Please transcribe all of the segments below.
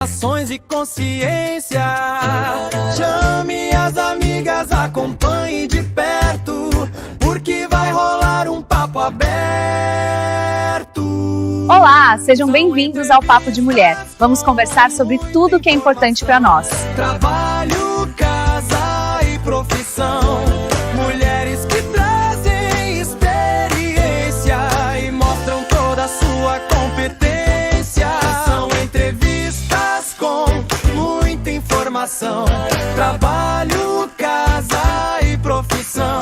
Ações e consciência. Chame as amigas, acompanhe de perto, porque vai rolar um papo aberto. Olá, sejam bem-vindos ao Papo de Mulher. Vamos conversar sobre tudo que é importante para nós. Trabalho, casa e profissão. Mulheres que trazem experiência e mostram toda a sua competência. São entrevistas com muita informação. Trabalho, casa e profissão.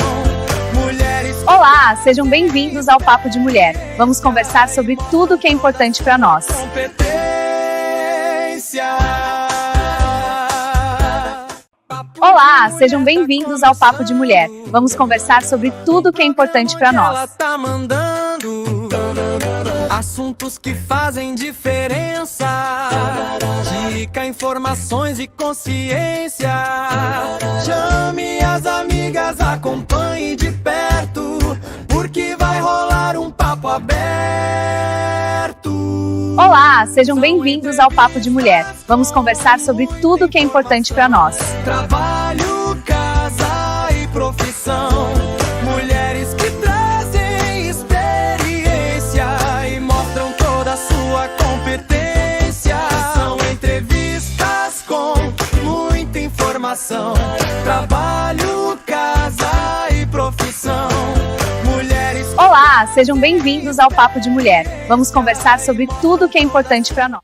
Mulheres. Olá, sejam bem-vindos ao Papo de Mulher. Vamos conversar sobre tudo que é importante para nós. Competência. Olá, sejam bem-vindos ao Papo de Mulher. Vamos conversar sobre tudo que é importante para Ela nós. tá mandando assuntos que fazem diferença. Dica, informações e consciência. Chame as amigas, acompanhe de perto, porque vai rolar um papo aberto. Olá, sejam bem-vindos ao Papo de Mulher. Vamos conversar sobre tudo que é importante para nós. Trabalho, casa e profissão. Mulheres que trazem experiência e mostram toda a sua competência. São entrevistas com muita informação. Trabalho, casa e profissão. Mulheres. Olá, sejam bem-vindos ao Papo de Mulher. Vamos conversar sobre tudo que é importante para nós.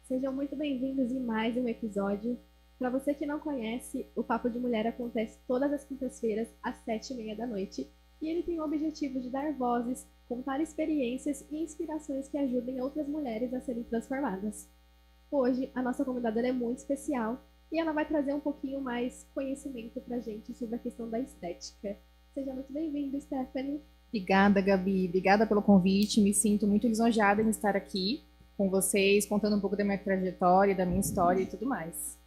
Sejam muito bem-vindos em mais um episódio. Para você que não conhece, o Papo de Mulher acontece todas as quintas-feiras às 7h30 da noite e ele tem o objetivo de dar vozes, contar experiências e inspirações que ajudem outras mulheres a serem transformadas. Hoje, a nossa convidada ela é muito especial e ela vai trazer um pouquinho mais conhecimento para a gente sobre a questão da estética. Seja muito bem-vinda, Stephanie. Obrigada, Gabi. Obrigada pelo convite. Me sinto muito lisonjeada em estar aqui com vocês, contando um pouco da minha trajetória, da minha história e tudo mais.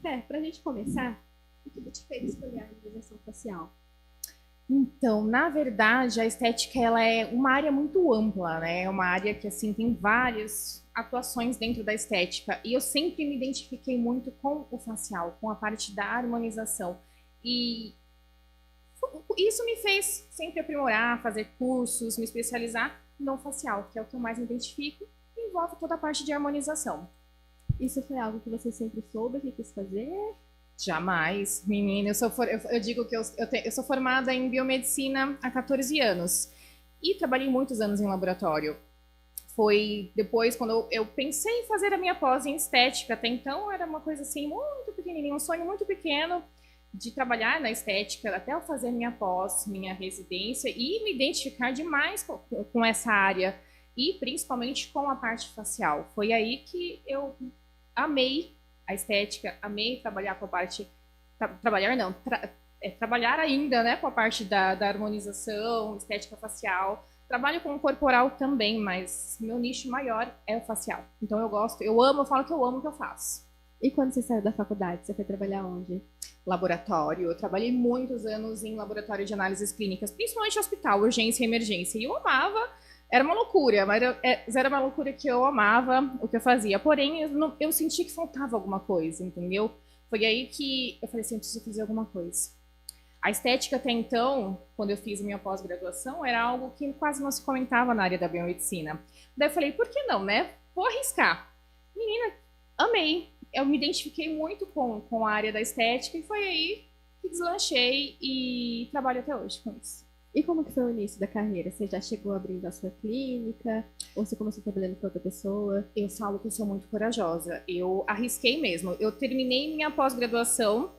Para a gente começar, o que te fez escolher a harmonização facial? Então, na verdade, a estética ela é uma área muito ampla, né? É uma área que assim tem várias atuações dentro da estética e eu sempre me identifiquei muito com o facial, com a parte da harmonização e isso me fez sempre aprimorar, fazer cursos, me especializar no facial, que é o que eu mais me identifico. Envolve toda a parte de harmonização. Isso foi algo que você sempre soube que quis fazer? Jamais, menina. Eu digo que eu sou formada em biomedicina há 14 anos e trabalhei muitos anos em laboratório. Foi depois, quando eu pensei em fazer a minha pós em estética, até então era uma coisa assim muito pequenininha, um sonho muito pequeno de trabalhar na estética, até eu fazer minha pós, minha residência e me identificar demais com essa área. E principalmente com a parte facial. Foi aí que eu amei a estética, amei trabalhar com a parte... trabalhar ainda, né, com a parte da harmonização, estética facial. Trabalho com o corporal também, mas meu nicho maior é o facial. Então eu falo que eu amo o que eu faço. E quando você saiu da faculdade, você foi trabalhar onde? Laboratório. Eu trabalhei muitos anos em laboratório de análises clínicas, principalmente hospital, urgência e emergência. E eu amava... Era uma loucura, mas era uma loucura que eu amava o que eu fazia. Porém, eu senti que faltava alguma coisa, entendeu? Foi aí que eu falei assim, eu preciso fazer alguma coisa. A estética até então, quando eu fiz a minha pós-graduação, era algo que quase não se comentava na área da biomedicina. Daí eu falei, por que não, né? Vou arriscar. Menina, amei. Eu me identifiquei muito com a área da estética e foi aí que deslanchei e trabalho até hoje com isso. E como que foi o início da carreira? Você já chegou abrindo a sua clínica? Ou você começou trabalhando com outra pessoa? Eu falo que eu sou muito corajosa. Eu arrisquei mesmo. Eu terminei minha pós-graduação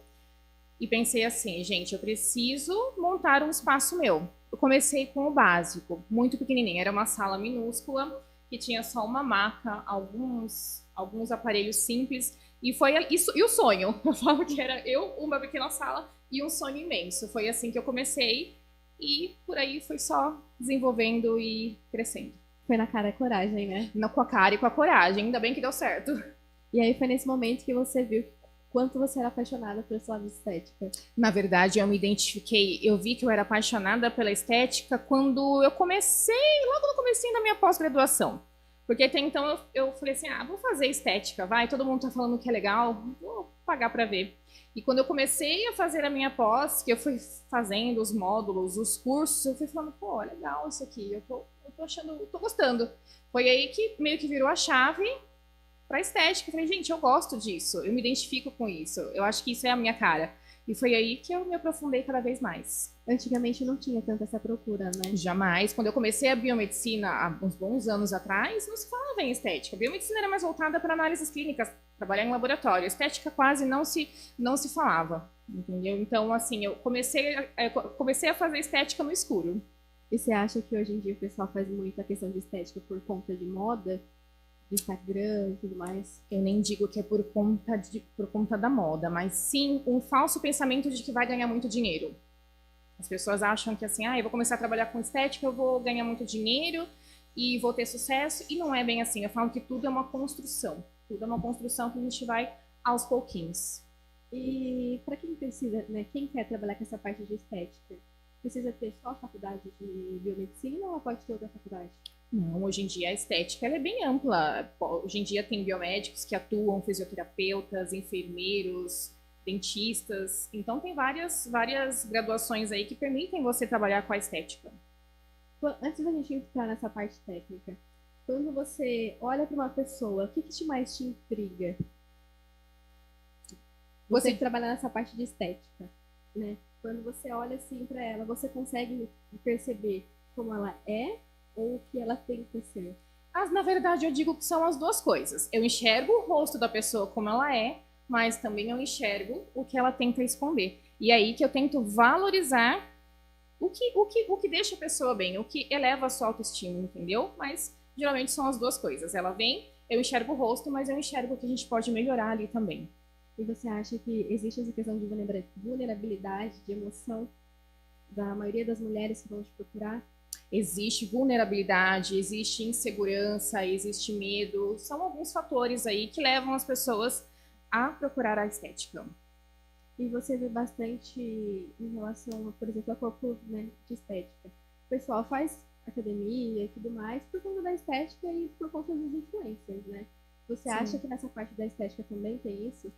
e pensei assim, gente, eu preciso montar um espaço meu. Eu comecei com o básico, muito pequenininho. Era uma sala minúscula que tinha só uma maca, alguns aparelhos simples. E foi isso, e o sonho. Eu falo que era uma pequena sala e um sonho imenso. Foi assim que eu comecei. E por aí foi só desenvolvendo e crescendo. Foi na cara e coragem, né? Com a cara e com a coragem, ainda bem que deu certo. E aí foi nesse momento que você viu quanto você era apaixonada por esse lado de estética. Na verdade, eu me identifiquei, eu vi que eu era apaixonada pela estética quando eu comecei, logo no comecinho da minha pós-graduação. Porque até então eu falei assim, vou fazer estética, vai, todo mundo tá falando que é legal, vou pagar para ver. E quando eu comecei a fazer a minha pós, que eu fui fazendo os módulos, os cursos, eu fui falando, pô, legal isso aqui, eu tô achando, tô gostando. Foi aí que meio que virou a chave para estética. Eu falei, gente, eu gosto disso, eu me identifico com isso, eu acho que isso é a minha cara. E foi aí que eu me aprofundei cada vez mais. Antigamente não tinha tanta essa procura, né? Jamais. Quando eu comecei a biomedicina, há uns bons anos atrás, não se falava em estética. A biomedicina era mais voltada para análises clínicas, trabalhar em laboratório. A estética quase não se falava, entendeu? Então, assim, eu comecei a fazer estética no escuro. E você acha que hoje em dia o pessoal faz muita questão de estética por conta de moda? De Instagram e tudo mais? Eu nem digo que é por conta da moda, mas sim um falso pensamento de que vai ganhar muito dinheiro. As pessoas acham que assim, eu vou começar a trabalhar com estética, eu vou ganhar muito dinheiro e vou ter sucesso, e não é bem assim. Eu falo que tudo é uma construção. Tudo é uma construção que a gente vai aos pouquinhos. E para quem precisa, né, quem quer trabalhar com essa parte de estética, precisa ter só a faculdade de biomedicina ou pode ter outra faculdade? Não, hoje em dia a estética ela é bem ampla. Hoje em dia tem biomédicos que atuam, fisioterapeutas, enfermeiros, dentistas. Então tem várias graduações aí que permitem você trabalhar com a estética. Antes da gente entrar nessa parte técnica, quando você olha para uma pessoa, o que te mais te intriga? Você que trabalha nessa parte de estética, né? Quando você olha assim para ela, você consegue perceber como ela é ou o que ela tenta ser? Na verdade, eu digo que são as duas coisas. Eu enxergo o rosto da pessoa como ela é, mas também eu enxergo o que ela tenta esconder. E é aí que eu tento valorizar o que deixa a pessoa bem, o que eleva a sua autoestima, entendeu? Mas geralmente são as duas coisas. Ela vem, eu enxergo o rosto, mas eu enxergo o que a gente pode melhorar ali também. E você acha que existe essa questão de vulnerabilidade, de emoção da maioria das mulheres que vão te procurar? Existe vulnerabilidade, existe insegurança, existe medo. São alguns fatores aí que levam as pessoas a procurar a estética. E você vê bastante em relação, por exemplo, a corpo, né, de estética. O pessoal faz academia e tudo mais por conta da estética e por conta dos influencers, né? Você acha que nessa parte da estética também tem isso?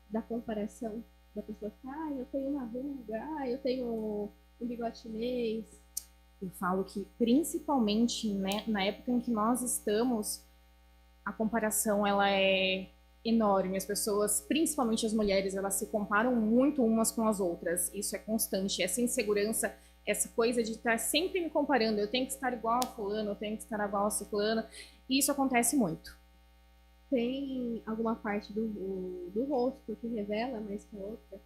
Da comparação da pessoa que, eu tenho uma ruga, eu tenho um bigode chinês. Eu falo que, principalmente, né, na época em que nós estamos, a comparação ela é enorme. As pessoas, principalmente as mulheres, elas se comparam muito umas com as outras. Isso é constante. Essa insegurança, essa coisa de estar sempre me comparando. Eu tenho que estar igual a fulano, eu tenho que estar igual a ciclana. E isso acontece muito. Tem alguma parte do rosto que revela mais que a outra?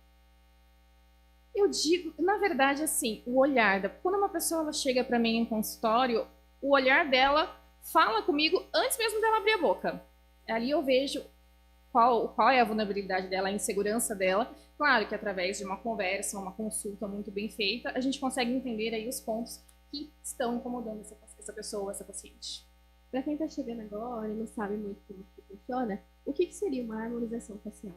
Eu digo, na verdade, assim, o olhar. Quando uma pessoa ela chega para mim em consultório, o olhar dela fala comigo antes mesmo dela abrir a boca. Ali eu vejo qual é a vulnerabilidade dela, a insegurança dela. Claro que através de uma conversa, uma consulta muito bem feita, a gente consegue entender aí os pontos que estão incomodando essa pessoa, essa paciente. Para quem está chegando agora e não sabe muito como que funciona, o que seria uma harmonização facial?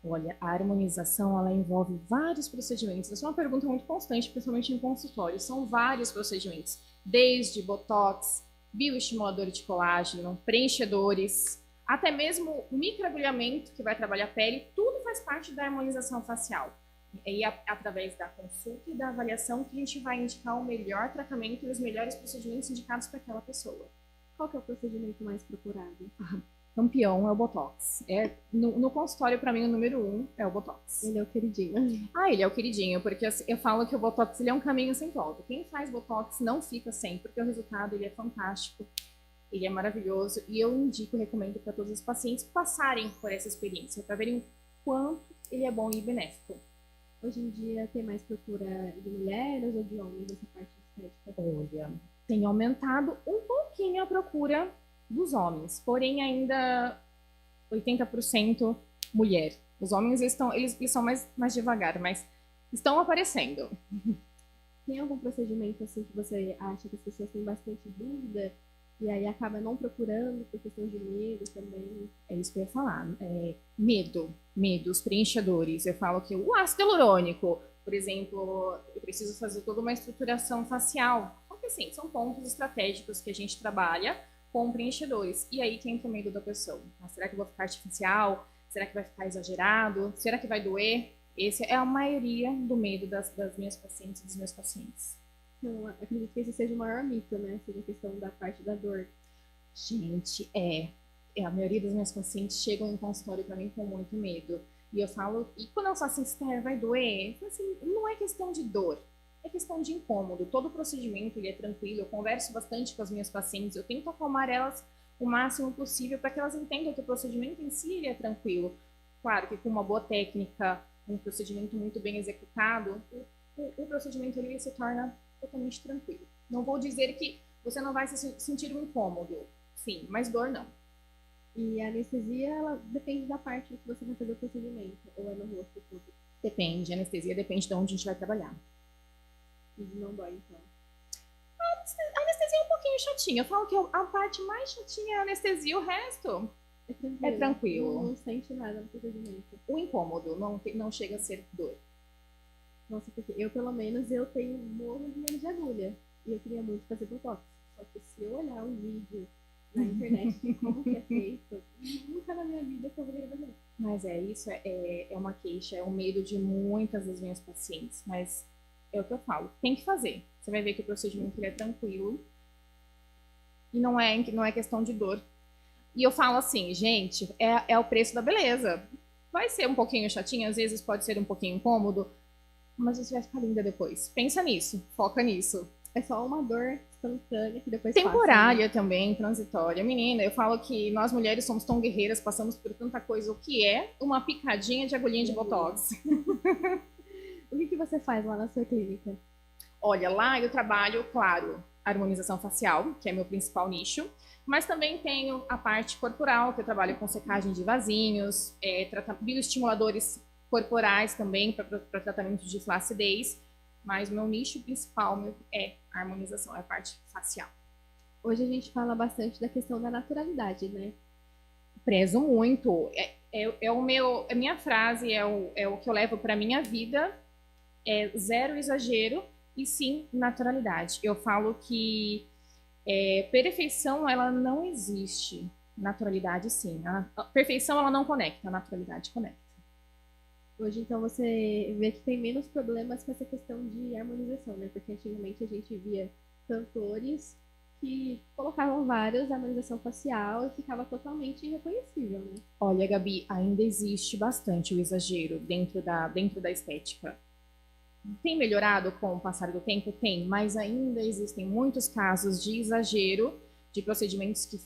Olha, a harmonização ela envolve vários procedimentos. Essa é uma pergunta muito constante, principalmente em consultório. São vários procedimentos, desde botox, bioestimulador de colágeno, preenchedores, até mesmo microagulhamento que vai trabalhar a pele. Tudo faz parte da harmonização facial. E através da consulta e da avaliação que a gente vai indicar o melhor tratamento e os melhores procedimentos indicados para aquela pessoa. Qual que é o procedimento mais procurado? Campeão é o Botox. No consultório, para mim, o número 1 é o Botox. Ele é o queridinho. Ele é o queridinho, porque eu falo que o Botox ele é um caminho sem volta. Quem faz Botox não fica sem, porque o resultado ele é fantástico, ele é maravilhoso, e eu indico, recomendo para todos os pacientes passarem por essa experiência, para verem o quanto ele é bom e benéfico. Hoje em dia tem mais procura de mulheres ou de homens nessa parte estética? Olha, tem aumentado um pouquinho a procura dos homens, porém ainda 80% mulher. Os homens eles são mais devagar, mas estão aparecendo. Tem algum procedimento assim que você acha que as pessoas têm bastante dúvida e aí acaba não procurando por questão de medo também? É isso que eu ia falar. Medo, os preenchedores. Eu falo que o ácido hialurônico, por exemplo, eu preciso fazer toda uma estruturação facial. Porque assim, são pontos estratégicos que a gente trabalha com preenchedores. E aí que entra o medo da pessoa. Ah, será que eu vou ficar artificial? Será que vai ficar exagerado? Será que vai doer? Esse é a maioria do medo das minhas pacientes e dos meus pacientes. Então, acredito que esse seja o maior mito, né? Seja a questão da parte da dor. Gente, a maioria das minhas pacientes chegam em consultório para mim com muito medo. E eu falo, e quando eu falo assim, Esther, vai doer? Eu falo assim, não é questão de dor, é questão de incômodo. Todo procedimento ele é tranquilo, eu converso bastante com as minhas pacientes, eu tento acalmar elas o máximo possível para que elas entendam que o procedimento em si ele é tranquilo. Claro que com uma boa técnica, um procedimento muito bem executado, o procedimento ele se torna totalmente tranquilo. Não vou dizer que você não vai sentir um incômodo, sim, mas dor não. E a anestesia, ela depende da parte que você vai fazer o procedimento, ou é no rosto todo? Depende, a anestesia depende de onde a gente vai trabalhar. E não dói, então. A anestesia é um pouquinho chatinha. Eu falo que a parte mais chatinha é a anestesia, o resto é tranquilo. Não sente nada no procedimento. O incômodo não chega a ser dor. Nossa, porque eu, pelo menos, eu tenho morro de medo de agulha. E eu queria muito fazer botox. Só que se eu olhar um vídeo na internet de como que é feito, nunca na minha vida que eu vou querer fazer. Mas isso é uma queixa, é um medo de muitas das minhas pacientes. Mas é o que eu falo, tem que fazer. Você vai ver que o procedimento ele é tranquilo. E não é questão de dor. E eu falo assim, gente, é o preço da beleza. Vai ser um pouquinho chatinho, às vezes pode ser um pouquinho incômodo, mas você vai ficar linda depois. Pensa nisso, foca nisso. É só uma dor instantânea que depois Temporária passa, né? também, transitória. Menina, eu falo que nós mulheres somos tão guerreiras, passamos por tanta coisa. O que é uma picadinha de agulhinha de botox? O que você faz lá na sua clínica? Olha, lá eu trabalho, claro, harmonização facial, que é meu principal nicho, mas também tenho a parte corporal, que eu trabalho com secagem de vasinhos, bioestimuladores corporais também para tratamento de flacidez, mas meu nicho principal é a harmonização, é a parte facial. Hoje a gente fala bastante da questão da naturalidade, né? Prezo muito, a minha frase, é o que eu levo para minha vida, é zero exagero e sim naturalidade. Eu falo que perfeição ela não existe, naturalidade sim. A perfeição ela não conecta, a naturalidade conecta. Hoje, então, você vê que tem menos problemas com essa questão de harmonização, né? Porque antigamente a gente via cantores que colocavam vários harmonização facial e ficava totalmente irreconhecível, né? Olha, Gabi, ainda existe bastante o exagero dentro da estética. Tem melhorado com o passar do tempo? Tem, mas ainda existem muitos casos de exagero, de procedimentos que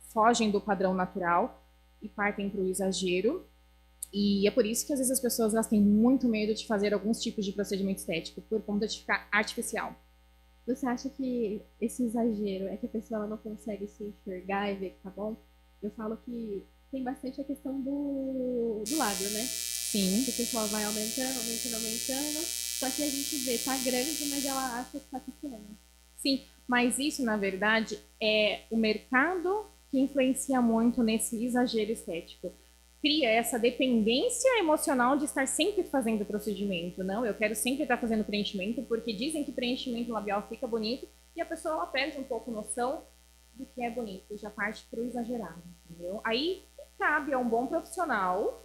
fogem do padrão natural e partem para o exagero. E é por isso que às vezes as pessoas elas têm muito medo de fazer alguns tipos de procedimento estético, por conta de ficar artificial. Você acha que esse exagero é que a pessoa ela não consegue se enxergar e ver que tá bom? Eu falo que tem bastante a questão do lábio, né? Sim. Que o pessoal vai aumentando, só que a gente vê, tá grande, mas ela acha que tá pequena. Sim, mas isso, na verdade, é o mercado que influencia muito nesse exagero estético. Cria essa dependência emocional de estar sempre fazendo procedimento. Não, eu quero sempre estar fazendo preenchimento, porque dizem que preenchimento labial fica bonito, e a pessoa ela perde um pouco noção do que é bonito, já parte para o exagerado, entendeu? Aí cabe a um bom profissional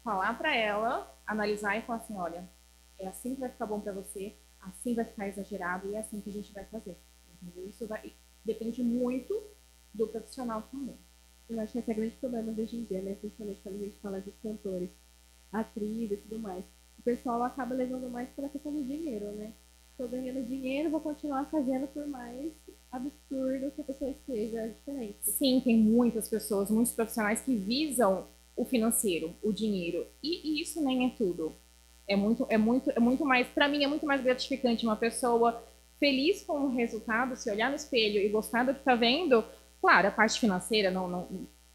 falar para ela, analisar e falar assim, olha, é assim que vai ficar bom para você, assim vai ficar exagerado e é assim que a gente vai fazer, entendeu? Isso depende muito do profissional também. Eu acho que esse é o grande problema de hoje em dia, né? Principalmente quando a gente fala de cantores, atrizes e tudo mais. O pessoal acaba levando mais pela questão do dinheiro, né? Estou ganhando dinheiro, vou continuar fazendo por mais absurdo que a pessoa esteja diferente. Sim, tem muitas pessoas, muitos profissionais que visam o financeiro, o dinheiro. E isso nem é tudo. É muito mais, para mim, é muito mais gratificante uma pessoa feliz com o resultado, se olhar no espelho e gostar do que está vendo. Claro, a parte financeira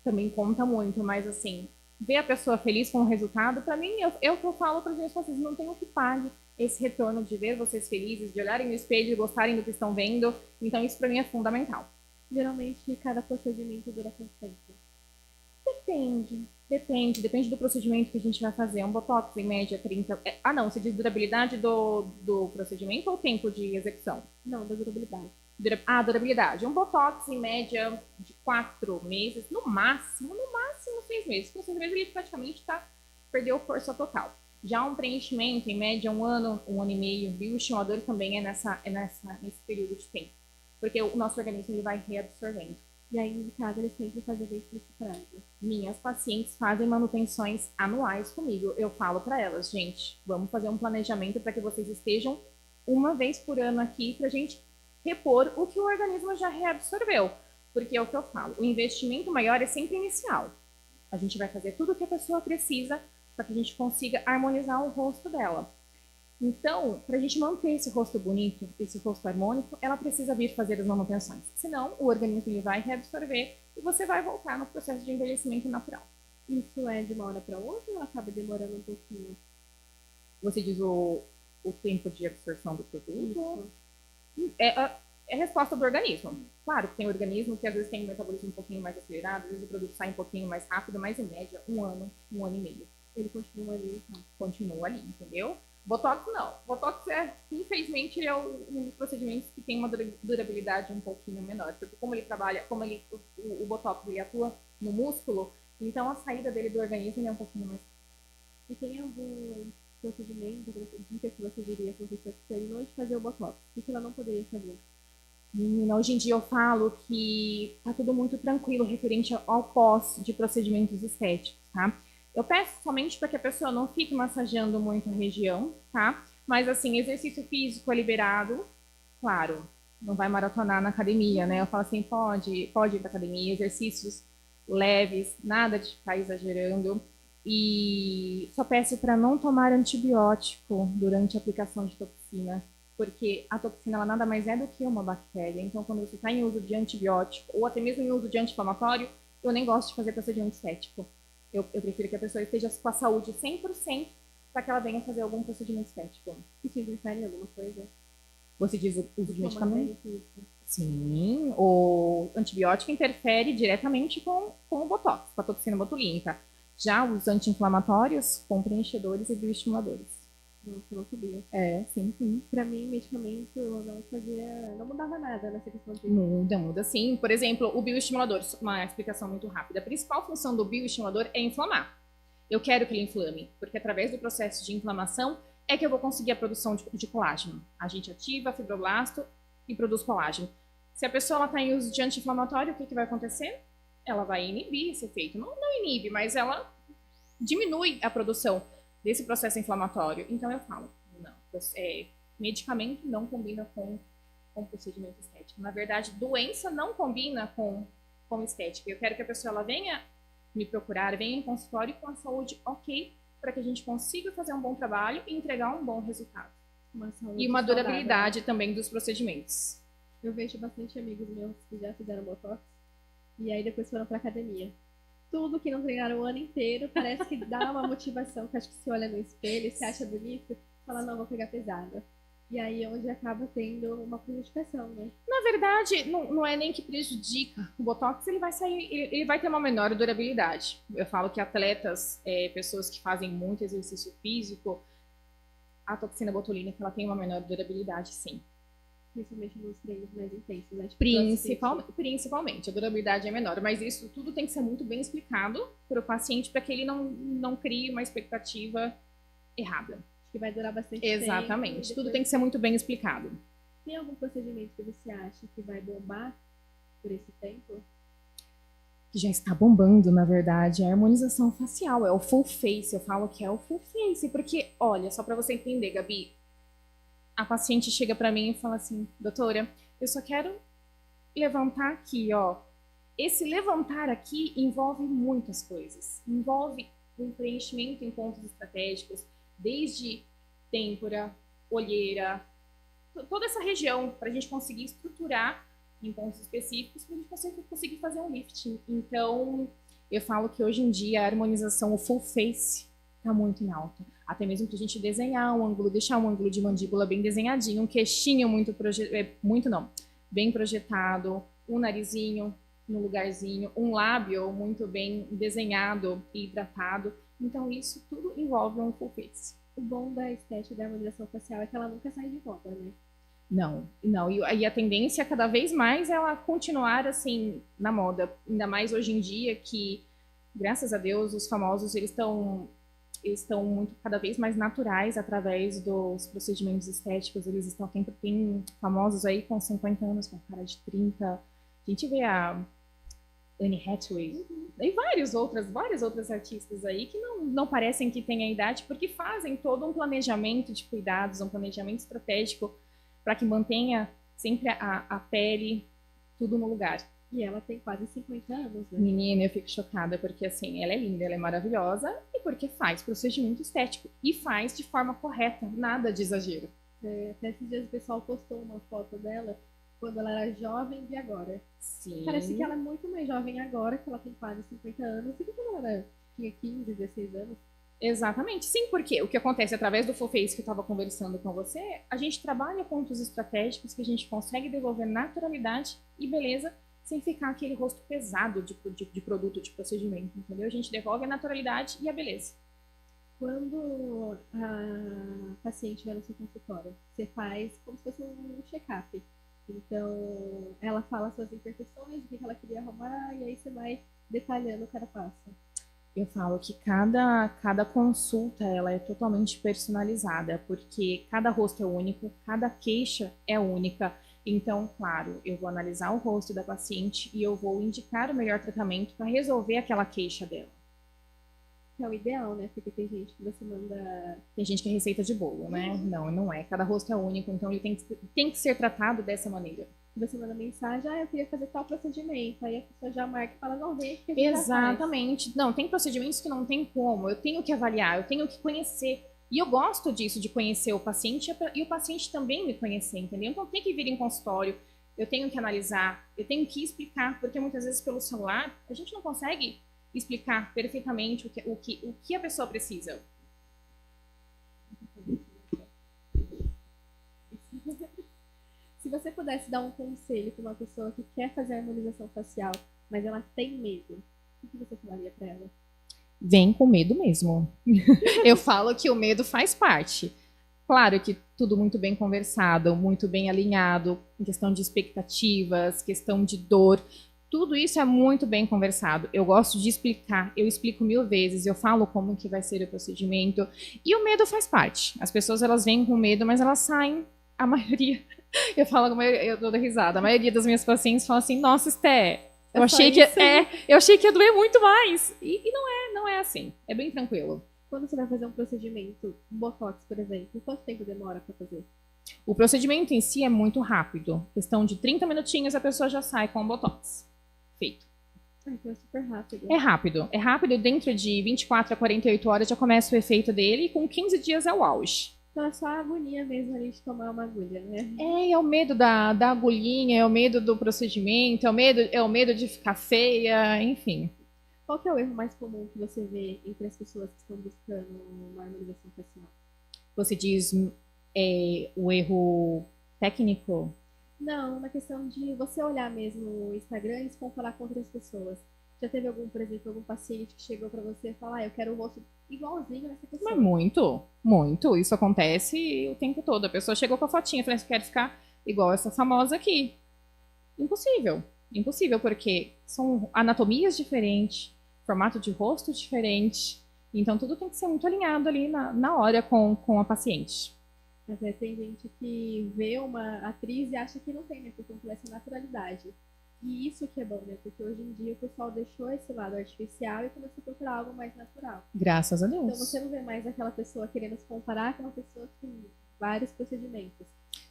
também conta muito, mas assim, ver a pessoa feliz com o resultado, para mim, eu que eu falo para os meus pacientes, não tem o que pague esse retorno de ver vocês felizes, de olharem no espelho e gostarem do que estão vendo. Então, isso para mim é fundamental. Geralmente, cada procedimento dura quanto tempo? Depende do procedimento que a gente vai fazer. Um botox, em média, 30... não, você diz durabilidade do procedimento ou tempo de execução? Não, da durabilidade. Durabilidade. Um Botox, em média, de 4 meses, no máximo 6 meses. Com 6 meses, ele praticamente perdeu força total. Já um preenchimento, em média, um ano e meio, bioestimulador também é nesse período de tempo. Porque o nosso organismo ele vai reabsorvendo. E aí, no caso, eles sempre fazem bem prazo. Minhas pacientes fazem manutenções anuais comigo. Eu falo para elas, gente, vamos fazer um planejamento para que vocês estejam uma vez por ano aqui para a gente repor o que o organismo já reabsorveu. Porque é o que eu falo, o investimento maior é sempre inicial. A gente vai fazer tudo o que a pessoa precisa para que a gente consiga harmonizar o rosto dela. Então, para a gente manter esse rosto bonito, esse rosto harmônico, ela precisa vir fazer as manutenções. Senão, o organismo ele vai reabsorver e você vai voltar no processo de envelhecimento natural. Isso é de uma hora para outra ou acaba demorando um pouquinho? Você diz o tempo de absorção do produto? Isso. É resposta do organismo. Claro que tem organismo que às vezes tem um metabolismo um pouquinho mais acelerado, às vezes o produto sai um pouquinho mais rápido, mas em média, um ano e meio. Ele continua ali, então. Continua ali, entendeu? Botox não. Botox infelizmente, ele é um dos procedimentos que tem uma durabilidade um pouquinho menor, porque como ele trabalha, o Botox ele atua no músculo, então a saída dele do organismo é um pouquinho mais. E tem algum procedimento, dica que você diria para você que terminou de fazer o Botox? O que ela não poderia fazer? Menina, hoje em dia eu falo que tá tudo muito tranquilo referente ao pós de procedimentos estéticos, tá? Eu peço somente para que a pessoa não fique massageando muito a região, tá? Mas, assim, exercício físico é liberado, claro, não vai maratonar na academia, né? Eu falo assim, pode ir para academia, exercícios leves, nada de ficar exagerando. E só peço para não tomar antibiótico durante a aplicação de toxina, porque a toxina ela nada mais é do que uma bactéria. Então, quando você está em uso de antibiótico, ou até mesmo em uso de anti-inflamatório, eu nem gosto de fazer procedimento estético. Eu prefiro que a pessoa esteja com a saúde 100% para que ela venha fazer algum procedimento estético. Isso interfere em alguma coisa? Você diz o uso de medicamento? Isso. Sim, o antibiótico interfere diretamente com o Botox, com a toxina botulínica. Já os anti-inflamatórios com preenchedores e bioestimuladores. Não, eu não sabia. Sim. Pra mim, medicamento não mudava nada nessa questão de... Muda sim. Por exemplo, o bioestimulador, uma explicação muito rápida. A principal função do bioestimulador é inflamar. Eu quero que ele inflame, porque através do processo de inflamação é que eu vou conseguir a produção de colágeno. A gente ativa fibroblasto e produz colágeno. Se a pessoa está em uso de anti-inflamatório, o que vai acontecer? Ela vai inibir esse efeito. Não inibe, mas ela diminui a produção desse processo inflamatório. Então eu falo, não, medicamento não combina com procedimento estético. Na verdade, doença não combina com estética. Eu quero que a pessoa ela venha me procurar, venha em consultório com a saúde ok, para que a gente consiga fazer um bom trabalho e entregar um bom resultado. E uma durabilidade também dos procedimentos. Eu vejo bastante amigos meus que já fizeram Botox e aí depois foram pra academia. Tudo que não treinaram o ano inteiro parece que dá uma motivação, que acho que se olha no espelho, se acha bonito, fala, não, vou pegar pesada. E aí é onde acaba tendo uma prejudicação, né? Na verdade, não é nem que prejudica. O Botox ele vai sair, ele vai ter uma menor durabilidade. Eu falo que atletas, pessoas que fazem muito exercício físico, a toxina botulínica ela tem uma menor durabilidade, sim. Principalmente nos treinos mais intensos, né? Tipo, Principalmente, a durabilidade é menor, mas isso tudo tem que ser muito bem explicado para o paciente para que ele não crie uma expectativa errada. Que vai durar bastante Exatamente, tempo. tudo tem que ser muito bem explicado. Tem algum procedimento que você acha que vai bombar por esse tempo? Que já está bombando, na verdade, a harmonização facial, é o full face, eu falo que é o full face, porque, olha, só para você entender, Gabi, a paciente chega para mim e fala assim, doutora, eu só quero levantar aqui, ó. Esse levantar aqui envolve muitas coisas. Envolve um preenchimento em pontos estratégicos, desde têmpora, olheira, toda essa região, para a gente conseguir estruturar em pontos específicos, para a gente conseguir fazer um lifting. Então, eu falo que hoje em dia a harmonização, o full face, está muito em alta. Até mesmo para a gente desenhar um ângulo, deixar um ângulo de mandíbula bem desenhadinho, um queixinho bem projetado, um narizinho no lugarzinho, um lábio muito bem desenhado e hidratado. Então isso tudo envolve um full face. O bom da estética da harmonização facial é que ela nunca sai de moda, né? Não, não. E a tendência cada vez mais é ela continuar assim na moda, ainda mais hoje em dia que, graças a Deus, os famosos eles estão muito cada vez mais naturais através dos procedimentos estéticos. Eles estão tem famosos aí com 50 anos, com cara de 30. A gente vê a Anne Hathaway, e várias outras artistas aí que não parecem que têm a idade, porque fazem todo um planejamento de cuidados, um planejamento estratégico para que mantenha sempre a pele, tudo no lugar. E ela tem quase 50 anos, né? Menina, eu fico chocada, porque assim, ela é linda, ela é maravilhosa, e porque faz procedimento estético, e faz de forma correta, nada de exagero. Até esses dias o pessoal postou uma foto dela quando ela era jovem de agora. Sim. Parece que ela é muito mais jovem agora, que ela tem quase 50 anos, do que quando ela tinha 15, 16 anos. Exatamente, sim, porque o que acontece através do Full Face que eu estava conversando com você, a gente trabalha pontos estratégicos que a gente consegue devolver naturalidade e beleza sem ficar aquele rosto pesado de produto, de procedimento, entendeu? A gente devolve a naturalidade e a beleza. Quando a paciente vai no seu consultório, você faz como se fosse um check-up. Então, ela fala suas imperfeições, o que ela queria arrumar, e aí você vai detalhando cada passo. Eu falo que cada consulta ela é totalmente personalizada, porque cada rosto é único, cada queixa é única. Então, claro, eu vou analisar o rosto da paciente e eu vou indicar o melhor tratamento para resolver aquela queixa dela. É o ideal, né? Porque tem gente que você manda... Tem gente que é receita de bolo, né? Não é. Cada rosto é único, então ele tem que ser tratado dessa maneira. Você manda mensagem, eu queria fazer tal procedimento. Aí a pessoa já marca e fala, não, vem que a gente Exatamente. Não, tem procedimentos que não tem como. Eu tenho que avaliar, eu tenho que conhecer. E eu gosto disso, de conhecer o paciente e o paciente também me conhecer, entendeu? Então tem que vir em consultório, eu tenho que analisar, eu tenho que explicar, porque muitas vezes pelo celular a gente não consegue explicar perfeitamente o que a pessoa precisa. Se você pudesse dar um conselho para uma pessoa que quer fazer a harmonização facial, mas ela tem medo, o que você falaria para ela? Vem com medo mesmo. Eu falo que o medo faz parte. Claro que tudo muito bem conversado, muito bem alinhado, em questão de expectativas, questão de dor. Tudo isso é muito bem conversado. Eu gosto de explicar, eu explico 1000 vezes, eu falo como que vai ser o procedimento. E o medo faz parte. As pessoas elas vêm com medo, mas elas saem, a maioria, eu falo, eu dou risada, a maioria das minhas pacientes fala assim, nossa, Esté, eu achei que ia doer muito mais. E não é assim. É bem tranquilo. Quando você vai fazer um procedimento, um botox, por exemplo, quanto tempo demora para fazer? O procedimento em si é muito rápido. Questão de 30 minutinhos a pessoa já sai com o botox feito. Então é super rápido. É rápido. É rápido, dentro de 24 a 48 horas já começa o efeito dele e com 15 dias é o auge. Então é só a agonia mesmo ali de tomar uma agulha, né? É o medo da agulhinha, é o medo do procedimento, é o medo de ficar feia, enfim. Qual que é o erro mais comum que você vê entre as pessoas que estão buscando uma harmonização facial? Você diz o erro técnico? Não, na questão de você olhar mesmo o Instagram e se comparar com outras pessoas. Já teve algum, por exemplo, algum paciente que chegou pra você e falou, eu quero o rosto igualzinho nessa pessoa? Mas muito. Isso acontece o tempo todo. A pessoa chegou com a fotinha, falou, quero ficar igual essa famosa aqui. Impossível. Impossível, porque são anatomias diferentes, formato de rosto diferente. Então, tudo tem que ser muito alinhado ali na hora com a paciente. Mas tem gente que vê uma atriz e acha que não tem, né? Porque não tem essa naturalidade. E isso que é bom, né? Porque hoje em dia o pessoal deixou esse lado artificial e começou a procurar algo mais natural. Graças a Deus. Então você não vê mais aquela pessoa querendo se comparar com uma pessoa que tem vários procedimentos.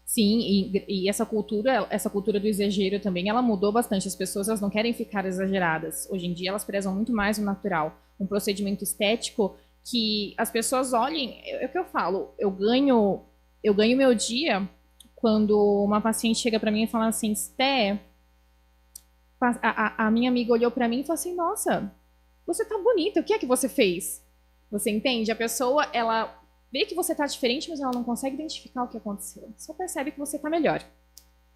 Sim, e essa cultura do exagero também, ela mudou bastante. As pessoas elas não querem ficar exageradas. Hoje em dia elas prezam muito mais o natural. Um procedimento estético que as pessoas olhem, é o que eu falo, eu ganho meu dia quando uma paciente chega para mim e fala assim, Sté, a minha amiga olhou para mim e falou assim, nossa, você tá bonita, o que é que você fez? Você entende? A pessoa, ela vê que você tá diferente, mas ela não consegue identificar o que aconteceu. Só percebe que você tá melhor.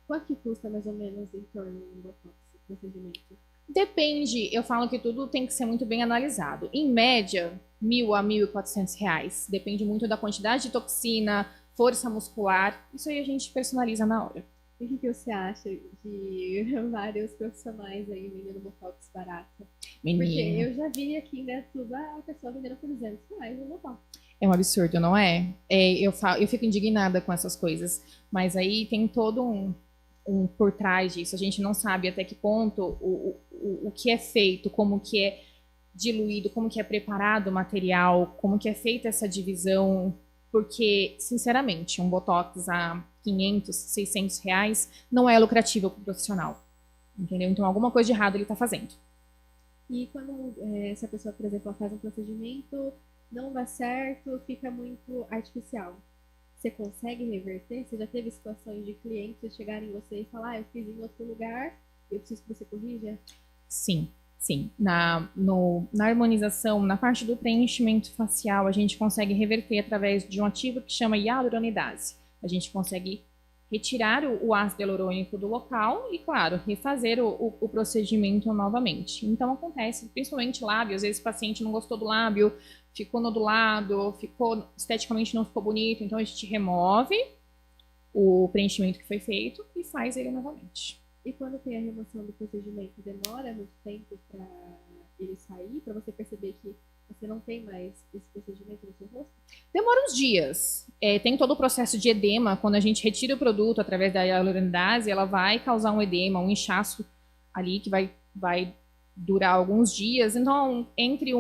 Quanto que custa mais ou menos em torno do botox, procedimento? Depende, eu falo que tudo tem que ser muito bem analisado. Em média, R$ 1.000 a R$ 1.400. Depende muito da quantidade de toxina, força muscular. Isso aí a gente personaliza na hora. E o que você acha de vários profissionais aí vendendo botox barato? Porque Menina, eu já vi aqui, né, tudo a pessoa vendendo por R$ 200 no botox. é um absurdo, não é? Eu fico indignada com essas coisas. Mas aí tem todo um por trás disso. A gente não sabe até que ponto o que é feito, como que é diluído, como que é preparado o material, como que é feita essa divisão. Porque, sinceramente, um botox a 500, 600 reais não é lucrativo para o profissional. Entendeu? Então, alguma coisa de errado ele está fazendo. E quando se a pessoa, por exemplo, ela faz um procedimento, não dá certo, fica muito artificial. Você consegue reverter? Você já teve situações de clientes chegarem em você e falar, eu fiz em outro lugar, eu preciso que você corrija? Sim, sim. Na harmonização, na parte do preenchimento facial, a gente consegue reverter através de um ativo que chama hialuronidase. A gente consegue retirar o ácido hialurônico do local e, claro, refazer o procedimento novamente. Então, acontece, principalmente lábio, às vezes o paciente não gostou do lábio, ficou nodulado, esteticamente não ficou bonito, então a gente remove o preenchimento que foi feito e faz ele novamente. E quando tem a remoção do procedimento, demora muito tempo para ele sair, para você perceber que você não tem mais esse procedimento no seu rosto? Demora uns dias. Tem todo o processo de edema. Quando a gente retira o produto através da hialuronidase, ela vai causar um edema, um inchaço ali que vai durar alguns dias. Então, entre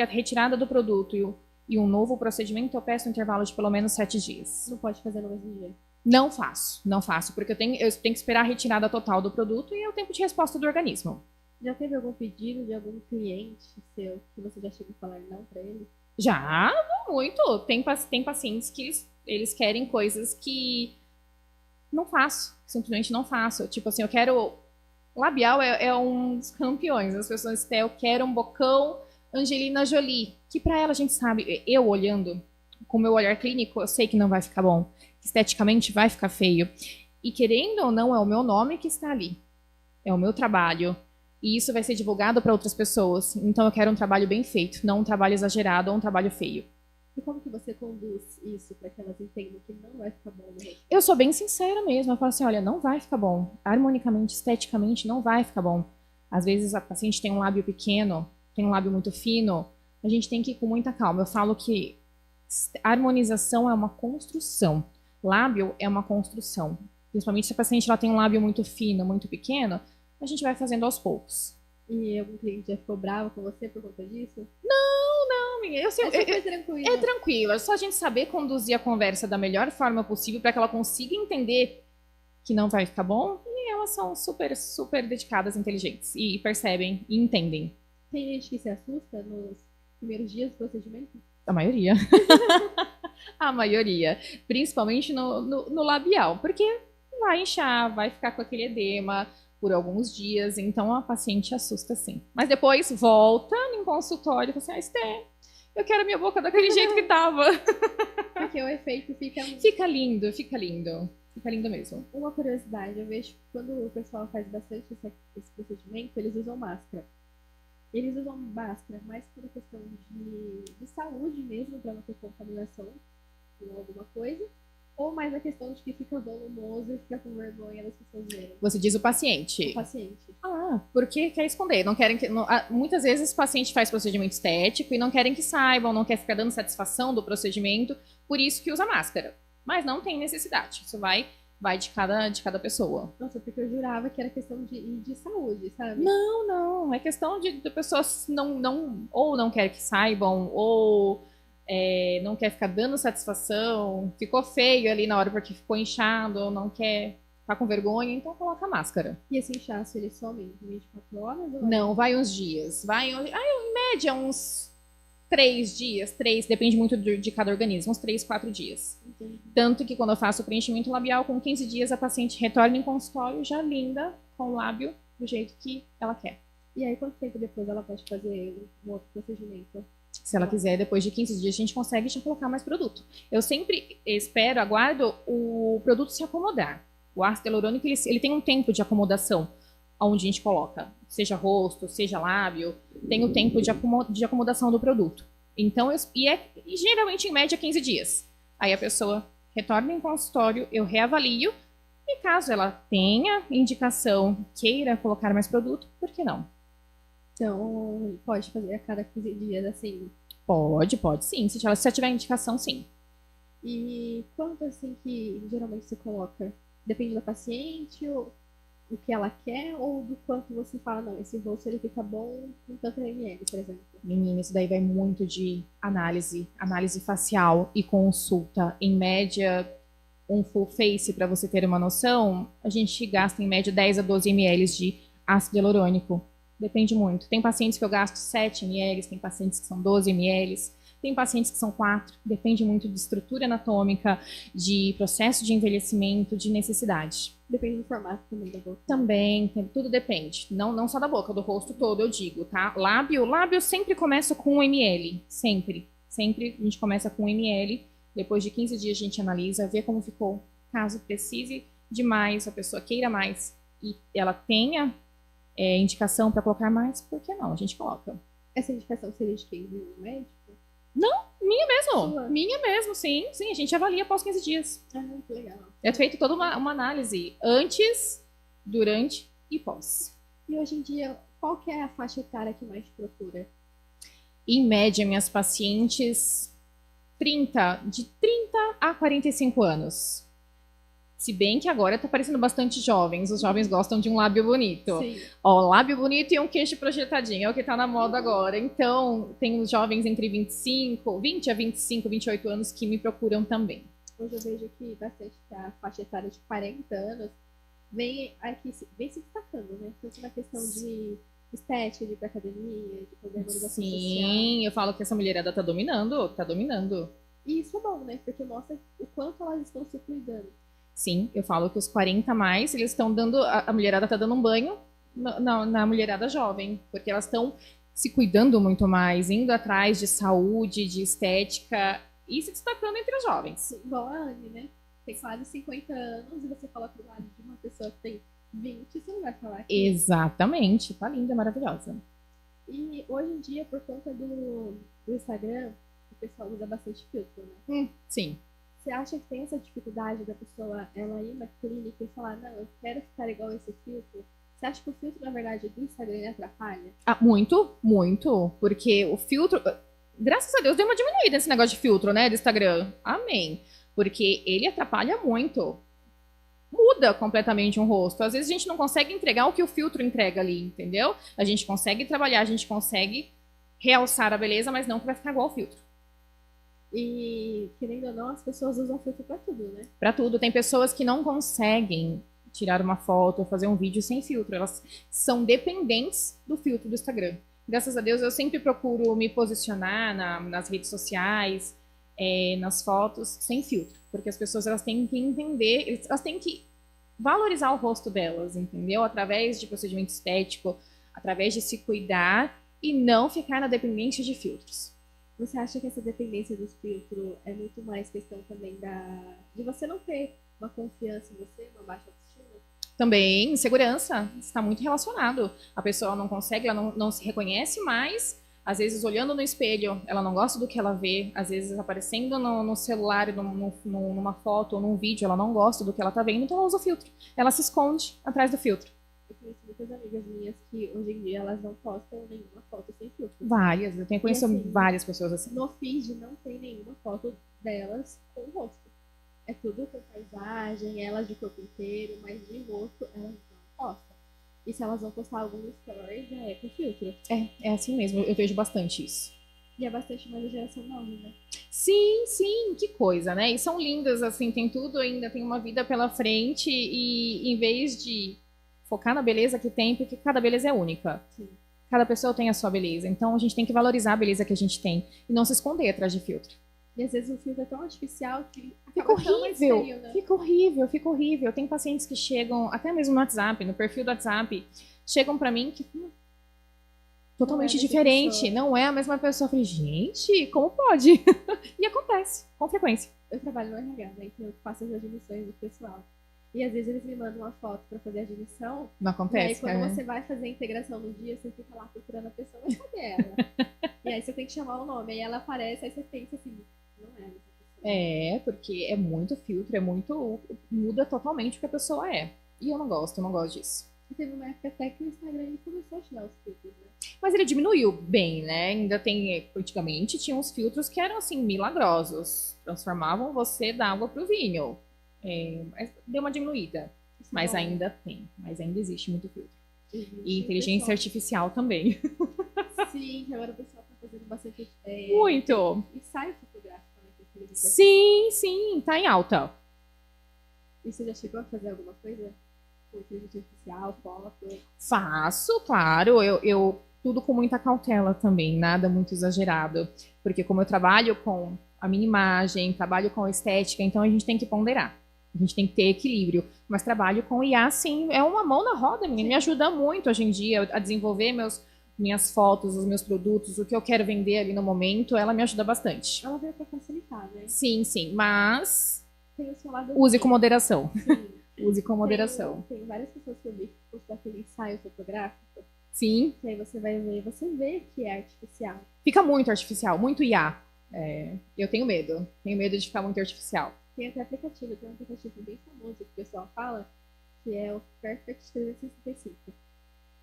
a retirada do produto e um novo procedimento, eu peço um intervalo de pelo menos 7 dias. Não pode fazer no mesmo dia? Não faço, porque eu tenho que esperar a retirada total do produto e é o tempo de resposta do organismo. Já teve algum pedido de algum cliente seu que você já chegou a falar não para ele? Já, não muito. Tem pacientes que eles querem coisas que não faço, simplesmente não faço. Tipo assim, eu quero... Labial é um dos campeões. As pessoas dizem, eu quero um bocão Angelina Jolie. Que pra ela a gente sabe, eu olhando, com o meu olhar clínico, eu sei que não vai ficar bom. Esteticamente vai ficar feio. E querendo ou não, é o meu nome que está ali. É o meu trabalho. E isso vai ser divulgado para outras pessoas. Então eu quero um trabalho bem feito, não um trabalho exagerado ou um trabalho feio. E como que você conduz isso para que elas entendam que não vai ficar bom no rosto? Eu sou bem sincera mesmo. Eu falo assim, olha, não vai ficar bom. Harmonicamente, esteticamente, não vai ficar bom. Às vezes a paciente tem um lábio pequeno, tem um lábio muito fino. A gente tem que ir com muita calma. Eu falo que harmonização é uma construção. Lábio é uma construção. Principalmente se a paciente ela tem um lábio muito fino, muito pequeno, a gente vai fazendo aos poucos. E algum cliente já ficou bravo com você por conta disso? Não, eu sei, É super tranquilo. é tranquilo, é só a gente saber conduzir a conversa da melhor forma possível para que ela consiga entender que não vai ficar bom, e elas são super, super dedicadas, inteligentes, e percebem e entendem. Tem gente que se assusta nos primeiros dias do procedimento? A maioria. A maioria. Principalmente no labial, porque vai inchar, vai ficar com aquele edema por alguns dias, então a paciente assusta sim. Mas depois volta em consultório e fala assim, Esté, eu quero a minha boca daquele jeito que tava. Porque o efeito fica... Fica lindo, fica lindo. Fica lindo mesmo. Uma curiosidade, eu vejo que quando o pessoal faz bastante esse procedimento, eles usam máscara. Eles usam máscara mais por uma questão de saúde mesmo, para não ter contaminação com alguma coisa, ou mais a questão de que fica volumoso e fica com vergonha das pessoas verem. Você diz o paciente. O paciente. Ah, porque quer esconder. Não querem que. Muitas vezes o paciente faz procedimento estético e não querem que saibam, não quer ficar dando satisfação do procedimento, por isso que usa máscara. Mas não tem necessidade. Isso vai de cada pessoa. Nossa, porque eu jurava que era questão de saúde, sabe? Não. É questão de pessoas ou não quer que saibam, ou não quer ficar dando satisfação, ficou feio ali na hora porque ficou inchado, ou não quer ficar com vergonha, então coloca a máscara. E esse inchaço, ele some em 24 horas? Ou Não, vai uns dias. Em média, uns 3 dias. 3, depende muito de cada organismo, uns 3, 4 dias. Entendi. Tanto que quando eu faço o preenchimento labial, com 15 dias a paciente retorna em consultório já linda, com o lábio do jeito que ela quer. E aí, quanto tempo depois ela pode fazer um outro procedimento? Se ela quiser, depois de 15 dias, a gente consegue já colocar mais produto. Eu sempre aguardo o produto se acomodar. O ácido hialurônico, ele tem um tempo de acomodação, onde a gente coloca, seja rosto, seja lábio, tem o tempo de acomodação do produto. Então, geralmente, em média, 15 dias. Aí a pessoa retorna em consultório, eu reavalio, e caso ela tenha indicação, queira colocar mais produto, por que não? Então, pode fazer a cada 15 dias, assim. Pode sim. Se ela tiver indicação, sim. E quanto, assim, que geralmente você coloca? Depende da paciente, ou o que ela quer, ou do quanto você fala, não, esse rosto ele fica bom com tanto ml, por exemplo. Menina, isso daí vai muito de análise facial e consulta. Em média, um full face, para você ter uma noção, a gente gasta em média 10 a 12 ml de ácido hialurônico. Depende muito. Tem pacientes que eu gasto 7 ml, tem pacientes que são 12 ml, tem pacientes que são 4. Depende muito de estrutura anatômica, de processo de envelhecimento, de necessidade. Depende do formato também da boca. Também, tudo depende. Não só da boca, do rosto todo, eu digo, tá? Lábio sempre começa com 1 ml. Sempre a gente começa com 1 ml. Depois de 15 dias a gente analisa, vê como ficou. Caso precise de mais, a pessoa queira mais e ela tenha indicação para colocar mais, por que não? A gente coloca. Essa indicação seria de quem? Do médico? Minha mesmo. Sua? Minha mesmo, sim. Sim, a gente avalia após 15 dias. Ah, que legal. É feito toda uma análise antes, durante e pós. E hoje em dia, qual que é a faixa etária que mais te procura? Em média, minhas pacientes, de 30 a 45 anos. Se bem que agora tá aparecendo bastante jovens. Os jovens gostam de um lábio bonito. Sim. Ó, lábio bonito e um queixo projetadinho, é o que tá na moda agora. Então, tem os jovens entre 20 a 25, 28 anos que me procuram também. Hoje eu vejo que bastante que a faixa etária de 40 anos vem vem se destacando, né? Tanto na questão de estética, de ir pra academia, de fazer harmonização social. Sim, eu falo que essa mulherada tá dominando, E isso é bom, né? Porque mostra o quanto elas estão se cuidando. Sim, eu falo que os 40 a mais, eles estão dando, a mulherada tá dando um banho na mulherada jovem, porque elas estão se cuidando muito mais, indo atrás de saúde, de estética e se destacando entre os jovens. Igual a Anne, né? Tem quase 50 anos e você coloca do lado de uma pessoa que tem 20, você não vai falar que... Exatamente, tá linda, maravilhosa. E hoje em dia, por conta do Instagram, o pessoal usa bastante filtro, né? Sim. Você acha que tem essa dificuldade da pessoa ela ir na clínica e falar, não, eu quero ficar igual esse filtro? Você acha que o filtro, na verdade, do Instagram ele atrapalha? Ah, muito, porque o filtro, graças a Deus, deu uma diminuída nesse negócio de filtro, né, do Instagram. Amém. Porque ele atrapalha muito. Muda completamente um rosto. Às vezes a gente não consegue entregar o que o filtro entrega ali, entendeu? A gente consegue trabalhar, a gente consegue realçar a beleza, mas não que vai ficar igual ao filtro. E, querendo ou não, as pessoas usam filtro pra tudo, né? Pra tudo. Tem pessoas que não conseguem tirar uma foto ou fazer um vídeo sem filtro. Elas são dependentes do filtro do Instagram. Graças a Deus, eu sempre procuro me posicionar nas redes sociais, nas fotos, sem filtro. Porque as pessoas elas têm que entender, elas têm que valorizar o rosto delas, entendeu? Através de procedimento estético, através de se cuidar e não ficar na dependência de filtros. Você acha que essa dependência dos filtros é muito mais questão também de você não ter uma confiança em você, uma baixa autoestima? Também, insegurança, está muito relacionado. A pessoa não consegue, ela não se reconhece mais. Às vezes, olhando no espelho, ela não gosta do que ela vê. Às vezes, aparecendo no celular, numa foto ou num vídeo, ela não gosta do que ela está vendo, então ela usa o filtro. Ela se esconde atrás do filtro. Eu conheço muitas amigas minhas que hoje em dia elas não postam nenhuma foto sem filtro. Várias, eu tenho conhecido assim, várias pessoas assim. No feed não tem nenhuma foto delas com o rosto. É tudo com paisagem, elas de corpo inteiro, mas de rosto elas não postam. E se elas vão postar algum story, já é com filtro. É assim mesmo, eu vejo bastante isso. E é bastante mais da geração nova, né? Sim, que coisa, né? E são lindas, assim, tem tudo ainda, tem uma vida pela frente e em vez de focar na beleza que tem, porque cada beleza é única. Sim. Cada pessoa tem a sua beleza, então a gente tem que valorizar a beleza que a gente tem e não se esconder atrás de filtro. E às vezes o filtro é tão artificial que Fica acaba tão mais horrível, feio, né? fica horrível. Tem pacientes que chegam, até mesmo no WhatsApp, no perfil do WhatsApp, chegam pra mim que totalmente Não é a mesma diferente, pessoa. não é a mesma pessoa. Eu falei, gente, como pode? E acontece, com frequência. Eu trabalho no RH, né? Então eu faço as admissões do pessoal. E às vezes eles me mandam uma foto pra fazer a admissão. Não E aí acontece, quando cara. você vai fazer a integração no dia, você fica lá procurando a pessoa, mas cadê ela? E aí você tem que chamar o nome, aí ela aparece, aí você pensa assim, não é essa pessoa. Porque é muito filtro, é muito. Muda totalmente o que a pessoa é. E eu não gosto disso. E teve uma época até que o Instagram ele começou a tirar os filtros, né? Mas ele diminuiu bem, né? Ainda tem. Antigamente tinha uns filtros que eram assim, milagrosos. Transformavam você da água pro vinho. Mas deu uma diminuída. Isso é Mas bom. ainda tem. Mas ainda existe muito filtro. Existe E o inteligência pessoal- artificial também. Sim, que agora o pessoal tá fazendo bastante Muito! ensaio fotográfico, né? Com inteligência. Sim, tá em alta. E você já chegou a fazer alguma coisa com inteligência artificial, foto? Faço, claro. Eu tudo com muita cautela também, nada muito exagerado. Porque como eu trabalho com a minha imagem, trabalho com a estética, então a gente tem que ponderar. A gente tem que ter equilíbrio. Mas trabalho com IA, sim, é uma mão na roda, menina. Me ajuda muito hoje em dia a desenvolver minhas fotos, os meus produtos, o que eu quero vender ali no momento, ela me ajuda bastante. Ela veio pra facilitar, né? Sim, mas Tem o seu lado use ruim, com moderação. sim. Use com moderação. Tem várias pessoas que eu vi que postou aquele ensaio fotográfico, Sim, que aí você vai ver, você vê que é artificial. fica muito artificial, muito IA. Eu tenho medo de ficar muito artificial. Tem até aplicativo, tem um aplicativo bem famoso que o pessoal fala, que é o Perfect 365.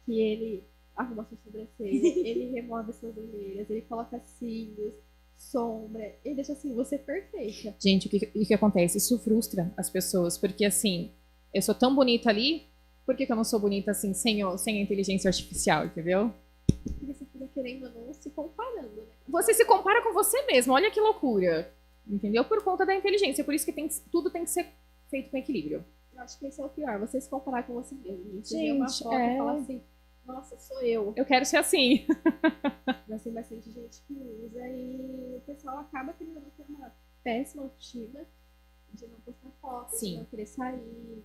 Que ele arruma sua sobrancelha, ele remove suas olheiras, ele coloca cílios, sombra, ele deixa assim, você perfeita. Gente, o que acontece? Isso frustra as pessoas, porque assim, eu sou tão bonita ali, por que eu não sou bonita assim, sem a inteligência artificial, entendeu? E você fica querendo ou não se comparando, né? Você se compara com você mesmo, olha que loucura. Entendeu? Por conta da inteligência, por isso que tudo tem que ser feito com equilíbrio. Eu acho que esse é o pior, você se comparar com você mesmo. Você vê uma Gente, foto e fala assim, nossa, sou eu. Eu quero ser assim. Mas tem bastante gente que usa e o pessoal acaba querendo ter uma péssima autoestima de não postar foto, de Sim. não querer sair.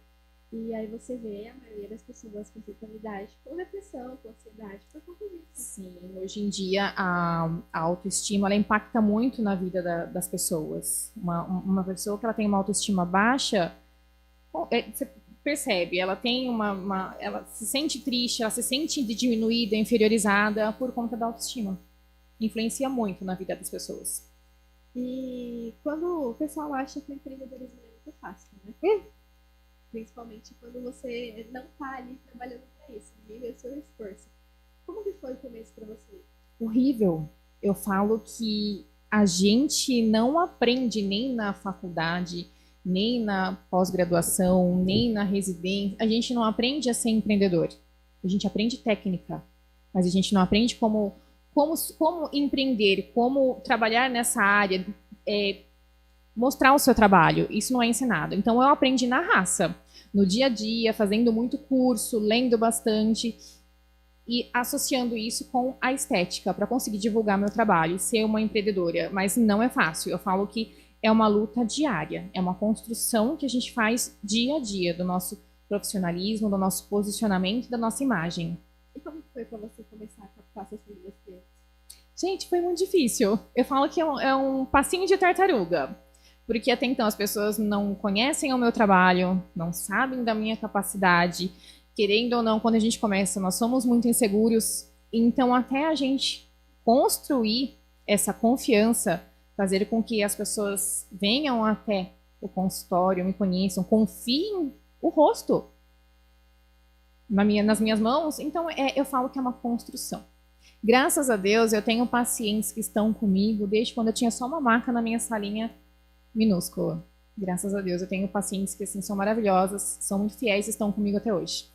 E aí você vê a maioria das pessoas com sexualidade, com depressão, com ansiedade, por conta disso. Sim, hoje em dia a autoestima ela impacta muito na vida das pessoas. Uma pessoa que ela tem uma autoestima baixa, você percebe, ela tem ela se sente triste, ela se sente diminuída, inferiorizada por conta da autoestima. Influencia muito na vida das pessoas. E quando o pessoal acha que o empreendedorismo é muito fácil, né? Principalmente quando você não tá ali trabalhando para isso, ninguém vê o seu esforço. Como que foi o começo para você? Horrível. Eu falo que a gente não aprende nem na faculdade, nem na pós-graduação, nem na residência. A gente não aprende a ser empreendedor. A gente aprende técnica, mas a gente não aprende como empreender, como trabalhar nessa área, mostrar o seu trabalho. Isso não é ensinado. Então eu aprendi na raça, no dia a dia, fazendo muito curso, lendo bastante e associando isso com a estética para conseguir divulgar meu trabalho e ser uma empreendedora. Mas não é fácil. Eu falo que é uma luta diária, é uma construção que a gente faz dia a dia do nosso profissionalismo, do nosso posicionamento, da nossa imagem. E como que foi para você começar a captar seus primeiros clientes? Gente, foi muito difícil. Eu falo que é um passinho de tartaruga. Porque até então as pessoas não conhecem o meu trabalho, não sabem da minha capacidade. Querendo ou não, quando a gente começa, nós somos muito inseguros. Então, até a gente construir essa confiança, fazer com que as pessoas venham até o consultório, me conheçam, confiem o rosto nas minhas mãos. Então, eu falo que é uma construção. Graças a Deus, eu tenho pacientes que estão comigo desde quando eu tinha só uma marca na minha salinha minúscula. Graças a Deus, eu tenho pacientes que assim, são maravilhosas, são muito fiéis e estão comigo até hoje.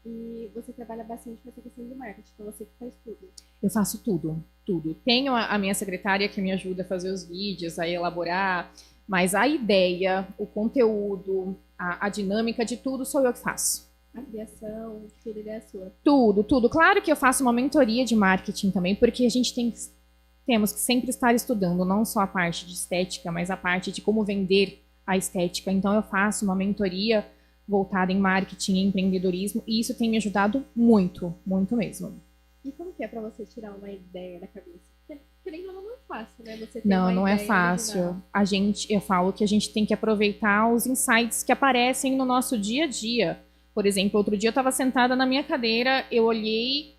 E você trabalha bastante com essa questão de marketing, então você que faz tudo. Eu faço tudo, tudo. Tenho a minha secretária que me ajuda a fazer os vídeos, a elaborar, mas a ideia, o conteúdo, a dinâmica de tudo sou eu que faço. A criação, tudo é sua. Tudo. Claro que eu faço uma mentoria de marketing também, porque a gente temos que sempre estar estudando, não só a parte de estética, mas a parte de como vender a estética. Então eu faço uma mentoria voltada em marketing e empreendedorismo, e isso tem me ajudado muito, muito mesmo. E como que é pra você tirar uma ideia da cabeça? Porque, querendo ou não, não é fácil, né? Você ter Não, uma não é ideia fácil. original. Eu falo que a gente tem que aproveitar os insights que aparecem no nosso dia a dia. Por exemplo, outro dia eu estava sentada na minha cadeira, eu olhei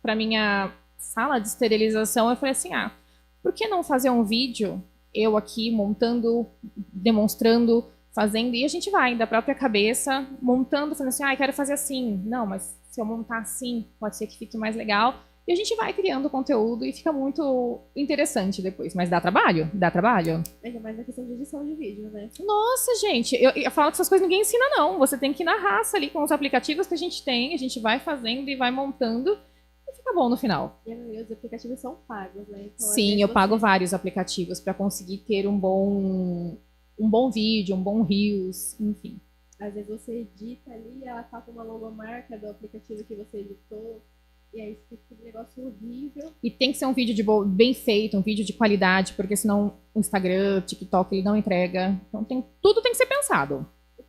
para minha sala de esterilização e falei assim, por que não fazer um vídeo eu aqui montando, demonstrando, fazendo, e a gente vai da própria cabeça, montando, falando assim, quero fazer assim. Não, mas se eu montar assim, pode ser que fique mais legal. E a gente vai criando conteúdo e fica muito interessante depois. Mas dá trabalho? Dá trabalho. Ainda mais na questão de edição de vídeo, né? Nossa, gente, eu falo que essas coisas ninguém ensina, não. Você tem que ir na raça ali com os aplicativos que a gente tem, a gente vai fazendo e vai montando e fica bom no final. E a maioria dos aplicativos são pagos, né? Então, às Sim, vezes eu pago vários aplicativos para conseguir ter um bom vídeo, um bom Reels, enfim. Às vezes você edita ali, ela tá com uma logomarca do aplicativo que você editou, e aí fica um negócio horrível. E tem que ser um vídeo bem feito, um vídeo de qualidade, porque senão o Instagram, o TikTok, ele não entrega. Então tudo tem que ser pensado.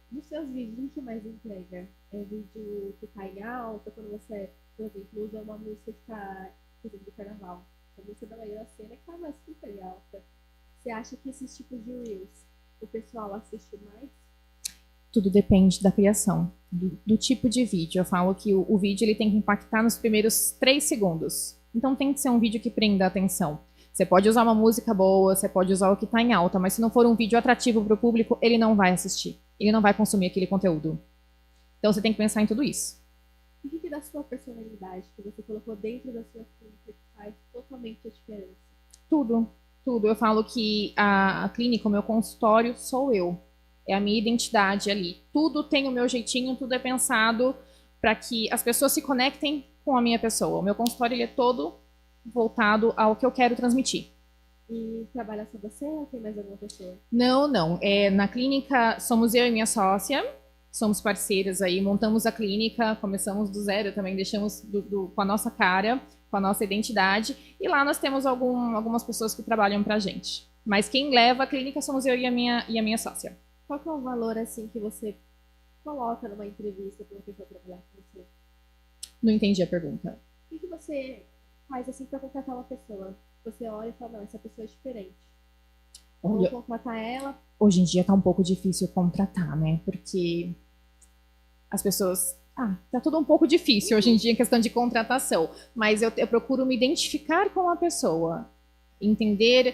Dos seus vídeos, o que mais entrega? É vídeo que tá em alta, quando você, por exemplo, usa uma música que tá, por exemplo, do carnaval. A música da Maria Cena que tá mais super alta. Você acha que esses tipos de Reels, o pessoal assiste mais? Tudo depende da criação, do tipo de vídeo. Eu falo que o vídeo ele tem que impactar nos primeiros 3 segundos. Então tem que ser um vídeo que prenda a atenção. Você pode usar uma música boa, você pode usar o que está em alta, mas se não for um vídeo atrativo para o público, ele não vai assistir. Ele não vai consumir aquele conteúdo. Então você tem que pensar em tudo isso. O que da sua personalidade que você colocou dentro da sua clínica que faz totalmente a diferença? Tudo. Eu falo que a clínica, o meu consultório, sou eu. É a minha identidade ali. Tudo tem o meu jeitinho, tudo é pensado para que as pessoas se conectem com a minha pessoa. O meu consultório ele é todo voltado ao que eu quero transmitir. E trabalha só você ou tem mais alguma pessoa? Não. Na clínica somos eu e minha sócia, somos parceiras aí, montamos a clínica, começamos do zero também, deixamos com a nossa cara, com a nossa identidade, e lá nós temos algumas pessoas que trabalham pra gente. Mas quem leva a clínica somos eu e a minha sócia. Qual que é o valor, assim, que você coloca numa entrevista para uma pessoa trabalhar com você? Não entendi a pergunta. O que você faz, assim, para contratar uma pessoa? Você olha e fala, não, essa pessoa é diferente. Vou contratar ela. Hoje em dia tá um pouco difícil contratar, né? Porque as pessoas... tá tudo um pouco difícil hoje em dia em questão de contratação. Mas eu procuro me identificar com a pessoa. Entender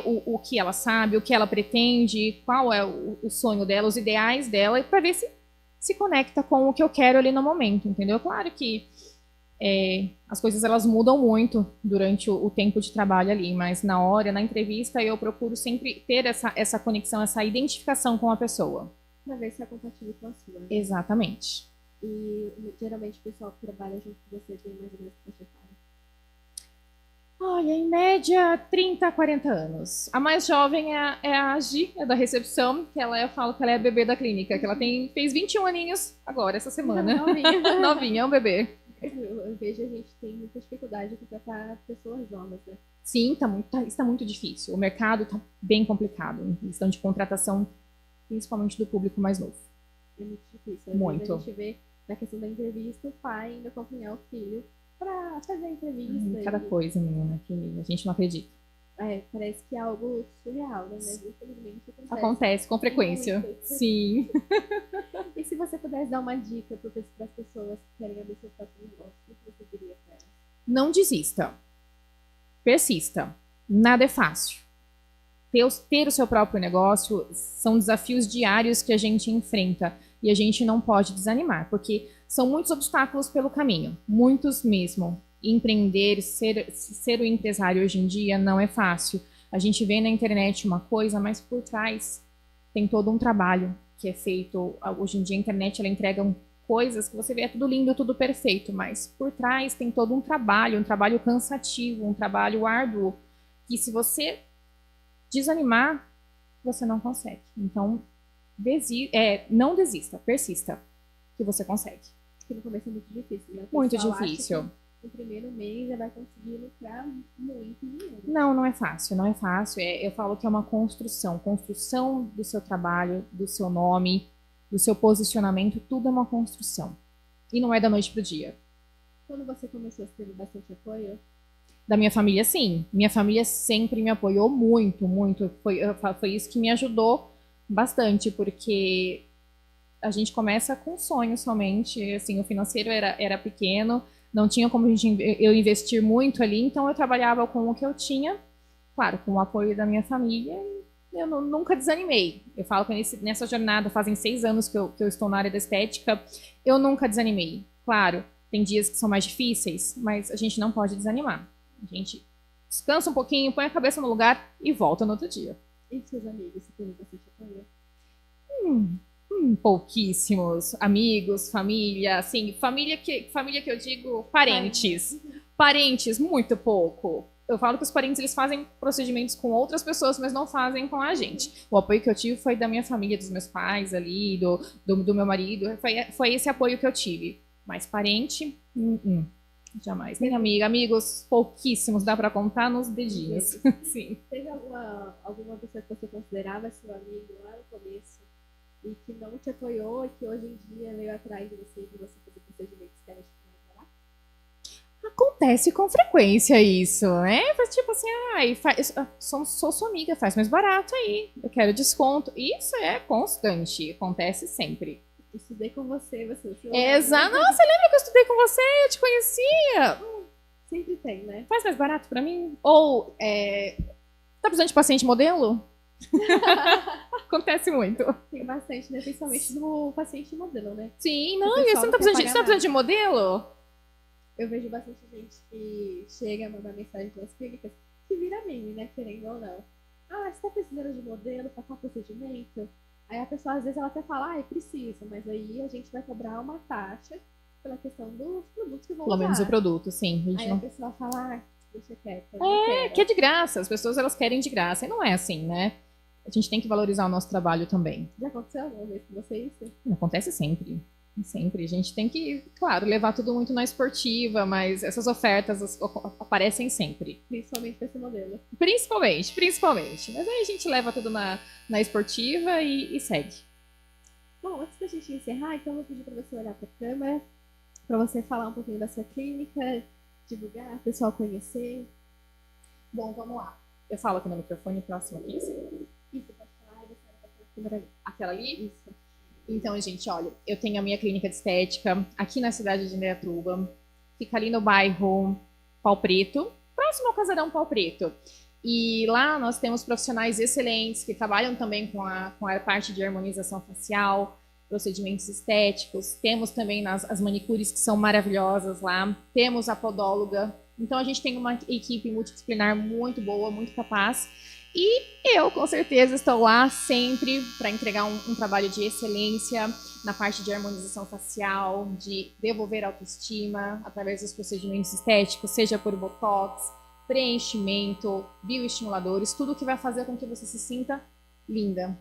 o que ela sabe, o que ela pretende, qual é o sonho dela, os ideais dela, para ver se conecta com o que eu quero ali no momento, entendeu? Claro que as coisas elas mudam muito durante o tempo de trabalho ali, mas na entrevista, eu procuro sempre ter essa conexão, essa identificação com a pessoa. Para ver se é compatível com a sua. Né? Exatamente. E geralmente o pessoal que trabalha junto com você tem mais ou menos que você fala. Olha, em média, 30 a 40 anos. A mais jovem é a Gi, é da recepção, que eu falo que ela é a bebê da clínica, que ela fez 21 aninhos agora, essa semana. Novinha. Novinha, é um bebê. Eu vejo a gente tem muita dificuldade de contratar pessoas novas, né? Sim, está muito difícil. O mercado está bem complicado em questão de contratação, principalmente do público mais novo. É muito difícil. Muito. A gente vê na questão da entrevista o pai indo acompanhar o filho para fazer a entrevista. Cada coisa, menina, que a gente não acredita. Parece que é algo surreal, né? Mas infelizmente acontece com frequência. Muito. Sim. E se você pudesse dar uma dica para as pessoas que querem abrir seu próprio negócio, o que você diria para elas? Não desista. Persista. Nada é fácil. Ter o seu próprio negócio são desafios diários que a gente enfrenta e a gente não pode desanimar, porque são muitos obstáculos pelo caminho, muitos mesmo. Empreender, ser o empresário hoje em dia não é fácil. A gente vê na internet uma coisa, mas por trás tem todo um trabalho que é feito. Hoje em dia a internet ela entrega coisas que você vê, é tudo lindo, tudo perfeito, mas por trás tem todo um trabalho cansativo, um trabalho árduo, que se você desanimar, você não consegue. Então, não desista, persista, que você consegue. Porque no começo é muito difícil, né? Muito difícil. No primeiro mês já vai conseguir lucrar muito dinheiro. Não é fácil, não é fácil. Eu falo que é uma construção do seu trabalho, do seu nome, do seu posicionamento, tudo é uma construção. E não é da noite pro dia. Quando você começou, você teve bastante apoio? Da minha família, sim. Minha família sempre me apoiou muito, muito. Foi isso que me ajudou bastante, porque a gente começa com sonhos somente. Assim, o financeiro era pequeno, não tinha como eu investir muito ali, então eu trabalhava com o que eu tinha claro, com o apoio da minha família, eu nunca desanimei. Eu falo que nessa jornada, fazem 6 anos que eu estou na área da estética, eu nunca desanimei. Claro, tem dias que são mais difíceis, mas a gente não pode desanimar. A gente descansa um pouquinho, põe a cabeça no lugar e volta no outro dia. E seus amigos, se tem bastante apoio? Pouquíssimos amigos, família, assim, família que eu digo, parentes. Parentes, muito pouco. Eu falo que os parentes, eles fazem procedimentos com outras pessoas, mas não fazem com a gente. O apoio que eu tive foi da minha família, dos meus pais ali, do meu marido. Foi esse apoio que eu tive. Mas parente, jamais. Nem amiga. Amigos, pouquíssimos, dá pra contar nos dedinhos. Sim. Teve alguma pessoa que você considerava seu amigo lá no começo e que não te apoiou e que hoje em dia veio atrás de você fazer procedimentos estéticos mais baratos? Acontece com frequência isso, né? Tipo assim, sou sua amiga, faz mais barato aí, eu quero desconto. Isso é constante, acontece sempre. Estudei com você. Exato. Nossa, lembra que eu estudei com você? Eu te conhecia. Sempre tem, né? Faz mais barato pra mim? Ou, tá precisando de paciente modelo? Acontece muito. Tem bastante, né? Principalmente do paciente modelo, né? Sim, não, e você não tá precisando de modelo? Eu vejo bastante gente que chega a mandar mensagem nas clínicas que vira meme, né? Querendo ou não. Você tá precisando de modelo pra tal procedimento? Aí a pessoa, às vezes, ela até fala, precisa, mas aí a gente vai cobrar uma taxa pela questão dos produtos que vão usar. Pelo menos o produto, sim. Aí a pessoa fala, deixa quieto. Que é de graça, as pessoas elas querem de graça, e não é assim, né? A gente tem que valorizar o nosso trabalho também. Já aconteceu alguma vez com você isso? Acontece sempre. Sempre. A gente tem que, claro, levar tudo muito na esportiva, mas essas ofertas aparecem sempre. Principalmente para esse modelo. Principalmente. Mas aí a gente leva tudo na esportiva e segue. Bom, antes da gente encerrar, então eu vou pedir para você olhar para a câmera, para você falar um pouquinho da sua clínica, divulgar, o pessoal conhecer. Bom, vamos lá. Eu falo aqui no microfone próximo aqui. Isso, pode falar, você olha para a câmera ali. Aquela ali? Isso. Então, gente, olha, eu tenho a minha clínica de estética aqui na cidade de Indaiatuba, fica ali no bairro Pau Preto, próximo ao Casarão Pau Preto. E lá nós temos profissionais excelentes que trabalham também com a parte de harmonização facial, procedimentos estéticos. Temos também as manicures que são maravilhosas lá. Temos a podóloga. Então a gente tem uma equipe multidisciplinar muito boa, muito capaz. E eu, com certeza, estou lá sempre para entregar um trabalho de excelência na parte de harmonização facial, de devolver autoestima através dos procedimentos estéticos, seja por botox, preenchimento, bioestimuladores, tudo que vai fazer com que você se sinta linda.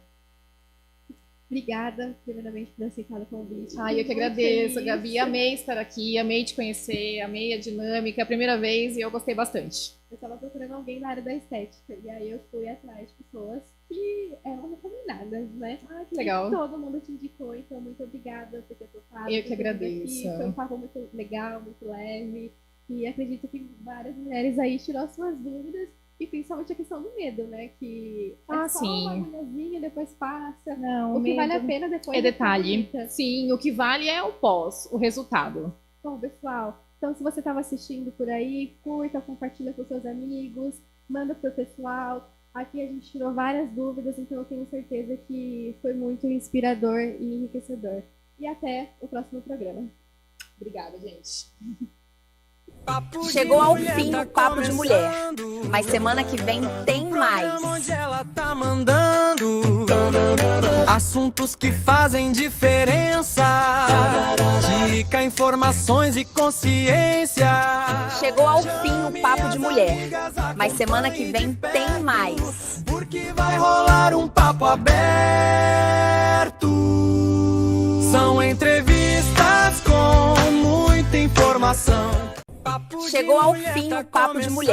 Obrigada, primeiramente, por aceitar o convite. Eu que agradeço, Gabi. Amei estar aqui, amei te conhecer, amei a dinâmica, é a primeira vez e eu gostei bastante. Eu estava procurando alguém na área da estética, e aí eu fui atrás de pessoas que eram recomendadas, né? Que legal. E todo mundo te indicou, então muito obrigada por ter topado. Eu que agradeço. Foi um papo muito legal, muito leve, e acredito que várias mulheres aí tirou suas dúvidas, e principalmente a questão do medo, né? Que é só uma mulherzinha, depois passa. Não, o que vale a pena depois é detalhe. Sim, o que vale é o pós, o resultado. Bom, pessoal, então se você estava assistindo por aí, curta, compartilha com seus amigos, manda pro pessoal. Aqui a gente tirou várias dúvidas, então eu tenho certeza que foi muito inspirador e enriquecedor. E até o próximo programa. Obrigada, gente. Chegou ao fim o Papo de Mulher, mas semana que vem tem mais. Onde ela tá mandando assuntos que fazem diferença, dica, informações e consciência. Chegou ao fim o Papo de Mulher, mas semana que vem tem mais. Porque vai rolar um papo aberto. São entrevistas com muita informação. Chegou ao fim o Papo de Mulher.